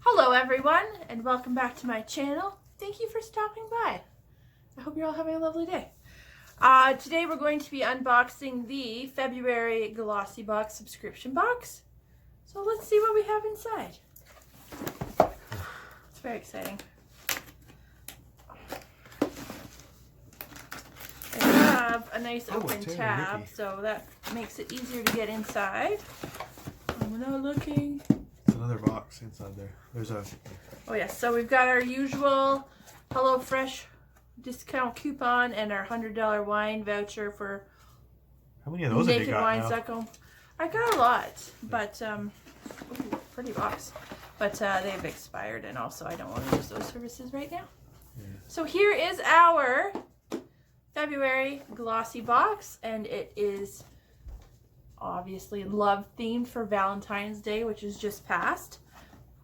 Hello everyone, and welcome back to my channel. Thank you for stopping by. I hope you're all having a lovely day. Today we're going to be unboxing the February Glossybox subscription box. So let's see what we have inside. It's very exciting. I have a nice open tab, so that makes it easier to get inside. We're not looking. Another box inside there. There's a... Oh yes, so we've got our usual HelloFresh discount coupon and our $100 wine voucher for How many of those have you got Naked. I got a lot, but ooh, pretty box. But they've expired, and also I don't want to use those services right now. Yeah. So here is our February glossy box, and it is obviously love themed for Valentine's Day, which is just passed.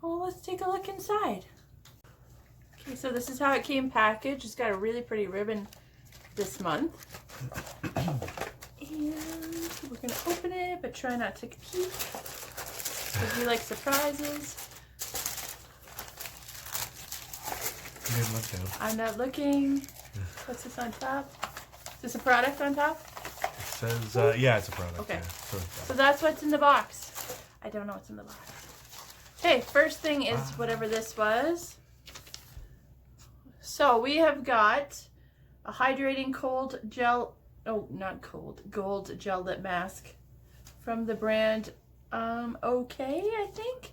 Well, let's take a look inside. Okay, so this is how it came packaged. It's got a really pretty ribbon this month. And we're gonna open it, but try not to take a peek, because we like surprises. I'm not looking. What's this on top? Is this a product on top? It says, yeah, it's a product. Okay. Yeah, so that's what's in the box. I don't know what's in the box. Okay, first thing is whatever this was. So we have got a hydrating cold gel, oh, not cold, gold gel lip mask from the brand OK, I think.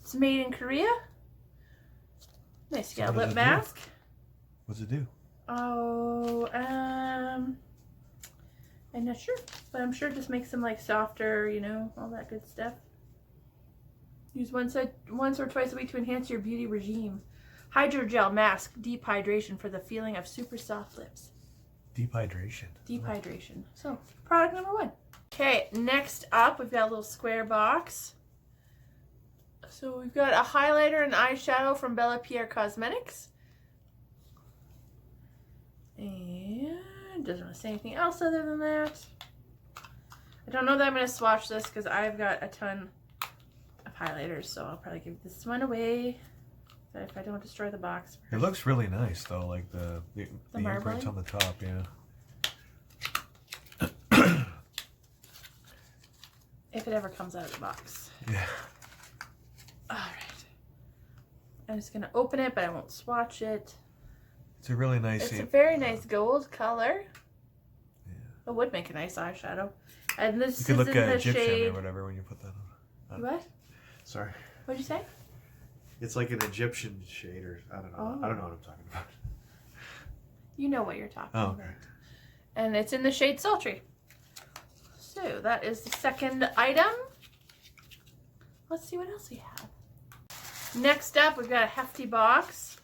It's made in Korea. Nice, got a lip mask. What's it do? Oh, I'm not sure, but I'm sure it just makes them like softer, you know, all that good stuff. Use once or twice a week to enhance your beauty regime. Hydrogel mask, deep hydration for the feeling of super soft lips. Deep hydration. Deep hydration. So, product number 1. Okay, next up, we've got a little square box. So we've got a highlighter and eyeshadow from Bella Pierre Cosmetics. And doesn't want to say anything else other than that. I don't know that I'm going to swatch this because I've got a ton of highlighters, so I'll probably give this one away if I don't destroy the box. It looks really nice though, like the imprint on the top, yeah. If it ever comes out of the box. Yeah. Alright. I'm just going to open it, but I won't swatch it. It's a really nice... It's a very nice gold color. Yeah. It would make a nice eyeshadow. And this you could is look in the Egyptian shade... or whatever when you put that on. What? Sorry. What'd you say? It's like an Egyptian shade, or I don't know. Oh. I don't know what I'm talking about. You know what you're talking about. Okay. And it's in the shade Sultry. So that is the second item. Let's see what else we have. Next up, we've got a hefty box.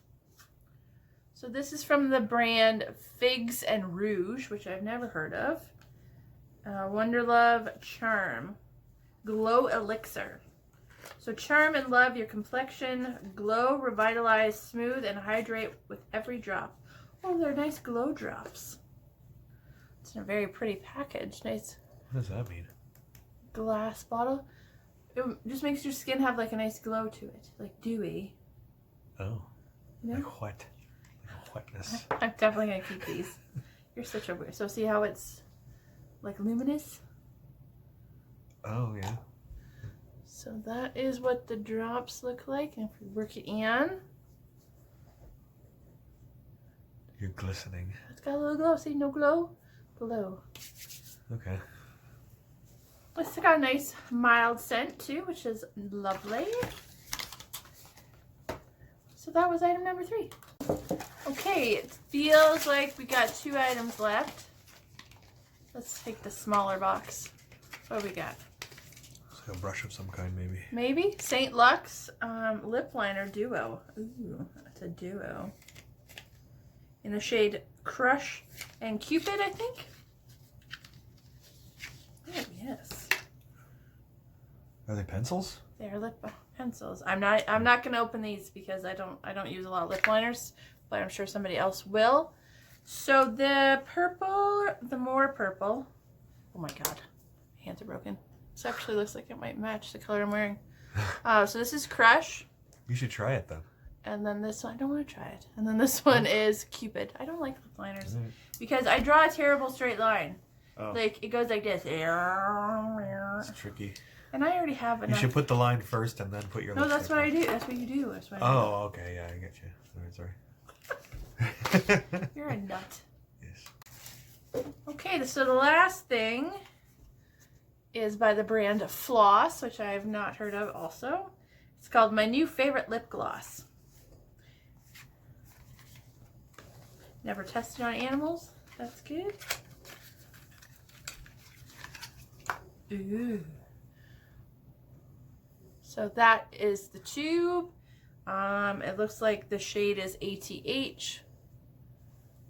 So this is from the brand Figs and Rouge, which I've never heard of. Wonderlove Charm Glow Elixir. So charm and love your complexion, glow, revitalize, smooth, and hydrate with every drop. Oh, they're nice glow drops. It's in a very pretty package. Nice. What does that mean? Glass bottle. It just makes your skin have like a nice glow to it, like dewy. Oh. You know? Like what? Wetness. I'm definitely gonna keep these. You're such a weird. So see how it's like luminous? Oh yeah. So that is what the drops look like, and if we work it in, you're glistening. It's got a little glow. See, no glow, glow. Okay. It's got a nice mild scent too, which is lovely. So that was item number 3. Okay, it feels like we got 2 items left. Let's take the smaller box. What do we got? It's like a brush of some kind, maybe. Maybe St. Lux lip liner duo. Ooh, that's a duo. In the shade Crush and Cupid, I think. Oh yes. Are they pencils? They're lip pencils. I'm not gonna open these because I don't use a lot of lip liners, but I'm sure somebody else will. So the purple, the more purple. Oh my god, my hands are broken. This actually looks like it might match the color I'm wearing. So this is Crush. You should try it then. And then this one, I don't want to try it. And then this one is Cupid. I don't like lip liners because I draw a terrible straight line. Oh. Like, it goes like this. It's tricky. And I already have enough. You should put the line first and then put your lipstick. No, that's what I do. That's what you do. That's what I do. Oh, okay. Yeah, I get you. Sorry. You're a nut. Yes. Okay, so the last thing is by the brand Floss, which I have not heard of also. It's called My New Favorite Lip Gloss. Never tested on animals. That's good. Ooh. So that is the tube. It looks like the shade is ATH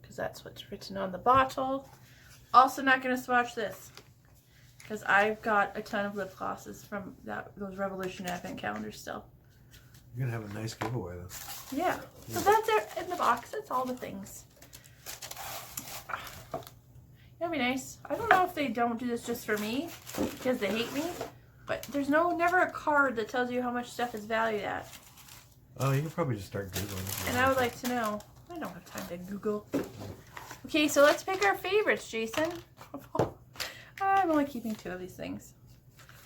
because that's what's written on the bottle. Also not going to swatch this because I've got a ton of lip glosses from those Revolution Advent calendars still. You're going to have a nice giveaway though. Yeah. So that's it in the box. That's all the things. That'd be nice. I don't know if they don't do this just for me because they hate me, but there's never a card that tells you how much stuff is valued at. Oh, you can probably just start Googling. And I would like to know. I don't have time to Google. Okay, so let's pick our favorites, Jason. I'm only keeping 2 of these things.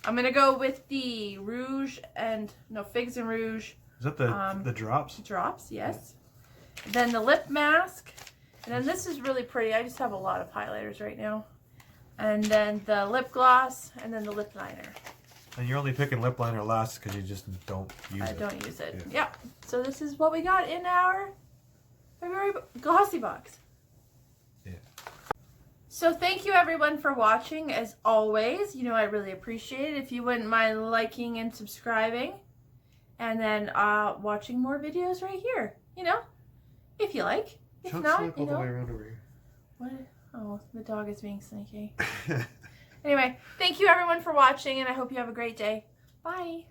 I'm going to go with the Rouge and, Figs and Rouge. Is that the drops? Drops, yes. Then the lip mask. And then this is really pretty. I just have a lot of highlighters right now. And then the lip gloss, and then the lip liner. And you're only picking lip liner last because you just don't use it. I don't use it. Yeah. So this is what we got in our February Glossybox. Yeah. So thank you everyone for watching. As always, I really appreciate it. If you wouldn't mind liking and subscribing. And then watching more videos right here. If you like. If not, all the way around over here. What? Oh, the dog is being sneaky. Anyway, thank you everyone for watching, and I hope you have a great day. Bye.